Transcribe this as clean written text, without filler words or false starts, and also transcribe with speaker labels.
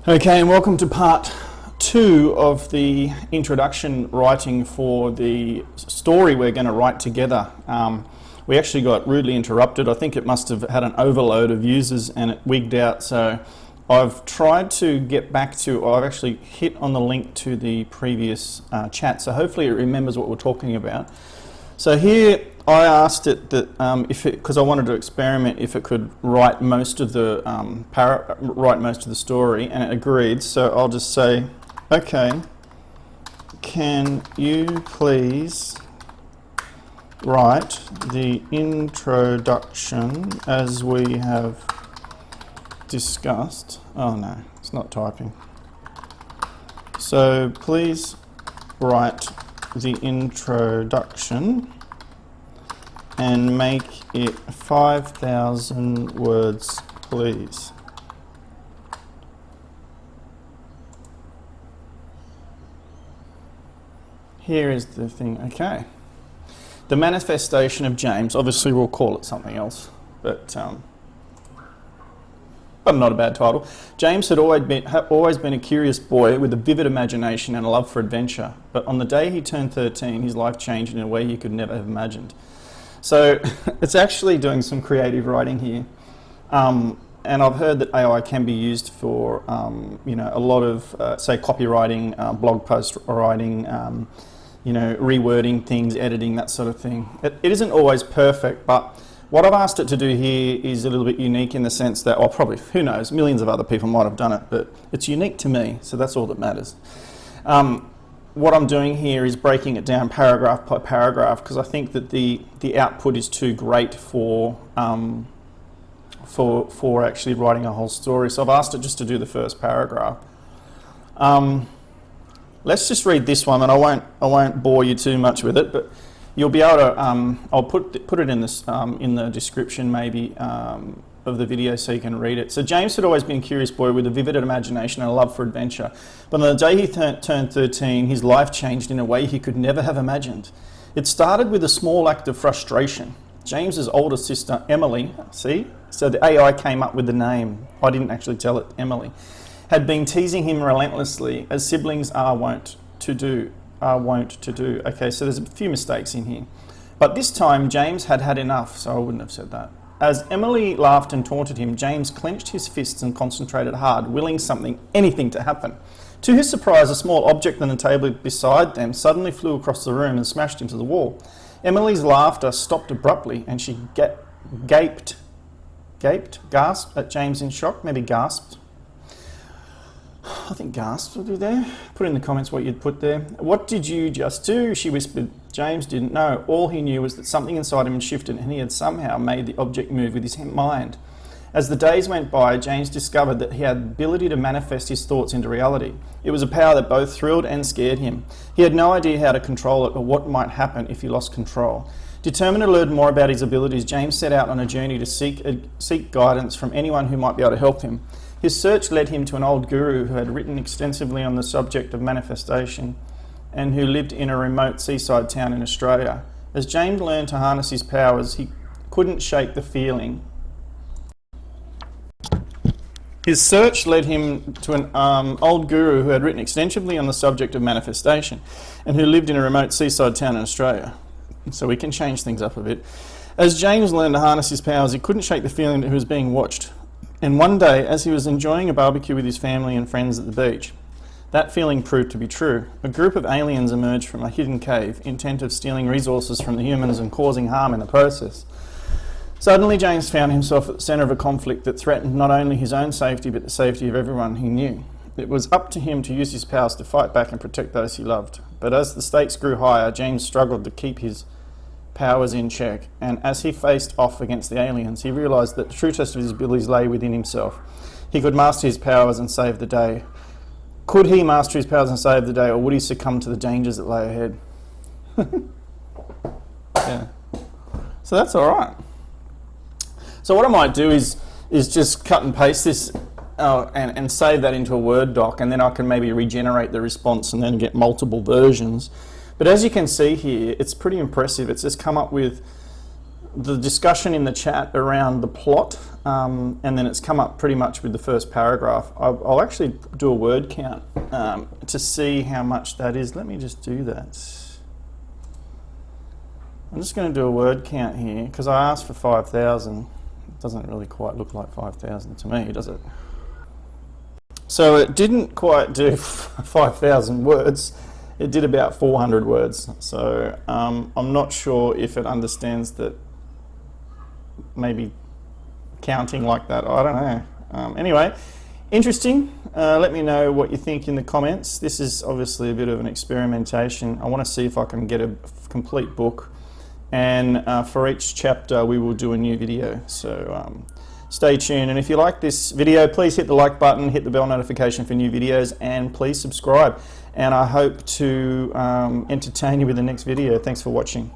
Speaker 1: Okay, and welcome to part 2 of the introduction writing for the story we're going to write together. We actually got rudely interrupted. I think it must have had an overload of users and it wigged out, so I've tried to get back to, I've actually hit on the link to the previous chat, so hopefully it remembers what we're talking about. So here I asked it that because I wanted to experiment if it could write most of the story, and it agreed. So I'll just say, okay, can you please write the introduction as we have discussed? Oh no, it's not typing. So please write the introduction and make it 5,000 words, please. Here is the thing, okay. The manifestation of James, obviously we'll call it something else, but not a bad title. James had always been a curious boy with a vivid imagination and a love for adventure, but on the day he turned 13, his life changed in a way he could never have imagined. So it's actually doing some creative writing here, and I've heard that AI can be used for a lot of say copywriting, blog post writing, rewording things, editing, that sort of thing. It isn't always perfect, but what I've asked it to do here is a little bit unique in the sense that, or probably, who knows, millions of other people might have done it, but it's unique to me, so that's all that matters. What I'm doing here is breaking it down paragraph by paragraph, because I think that the output is too great for actually writing a whole story. So I've asked it just to do the first paragraph. Let's just read this one, and I won't bore you too much with it, but you'll be able to, I'll put it in this in the description maybe of the video so you can read it. So James had always been a curious boy with a vivid imagination and a love for adventure. But on the day he turned 13, his life changed in a way he could never have imagined. It started with a small act of frustration. James's older sister, Emily, see? So the AI came up with the name. I didn't actually tell it, Emily. Had been teasing him relentlessly, as siblings are wont to do. Okay, so there's a few mistakes in here. But this time, James had had enough, so I wouldn't have said that. As Emily laughed and taunted him, James clenched his fists and concentrated hard, willing anything to happen. To his surprise, a small object on the table beside them suddenly flew across the room and smashed into the wall. Emily's laughter stopped abruptly, and she gasped at James in shock, maybe gasped. I think gasps would be there. Put in the comments what you'd put there. What did you just do? She whispered. James didn't know. All he knew was that something inside him had shifted and he had somehow made the object move with his mind. As the days went by, James discovered that he had the ability to manifest his thoughts into reality. It was a power that both thrilled and scared him. He had no idea how to control it or what might happen if he lost control. Determined to learn more about his abilities, James set out on a journey to seek guidance from anyone who might be able to help him. His search led him to an old guru who had written extensively on the subject of manifestation and who lived in a remote seaside town in Australia. As James learned to harness his powers, he couldn't shake the feeling. His search led him to an old guru who had written extensively on the subject of manifestation and who lived in a remote seaside town in Australia. So we can change things up a bit. As James learned to harness his powers, he couldn't shake the feeling that he was being watched. And one day, as he was enjoying a barbecue with his family and friends at the beach, that feeling proved to be true. A group of aliens emerged from a hidden cave, intent of stealing resources from the humans and causing harm in the process. Suddenly, James found himself at the centre of a conflict that threatened not only his own safety, but the safety of everyone he knew. It was up to him to use his powers to fight back and protect those he loved. But as the stakes grew higher, James struggled to keep his powers in check, and as he faced off against the aliens, he realised that the true test of his abilities lay within himself. He could master his powers and save the day. Could he master his powers and save the day, or would he succumb to the dangers that lay ahead? Yeah. So that's all right. So what I might do is just cut and paste this and save that into a Word doc, and then I can maybe regenerate the response and then get multiple versions. But as you can see here, it's pretty impressive. It's just come up with the discussion in the chat around the plot, and then it's come up pretty much with the first paragraph. I'll actually do a word count to see how much that is. Let me just do that. I'm just going to do a word count here because I asked for 5,000. It doesn't really quite look like 5,000 to me, does it? So it didn't quite do 5,000 words. It did about 400 words. So I'm not sure if it understands that maybe counting like that. I don't know. Anyway, interesting. Let me know what you think in the comments. This is obviously a bit of an experimentation. I want to see if I can get a complete book. And for each chapter we will do a new video, so stay tuned. And if you like this video, please hit the like button, hit the bell notification for new videos, and please subscribe. And I hope to entertain you with the next video. Thanks for watching.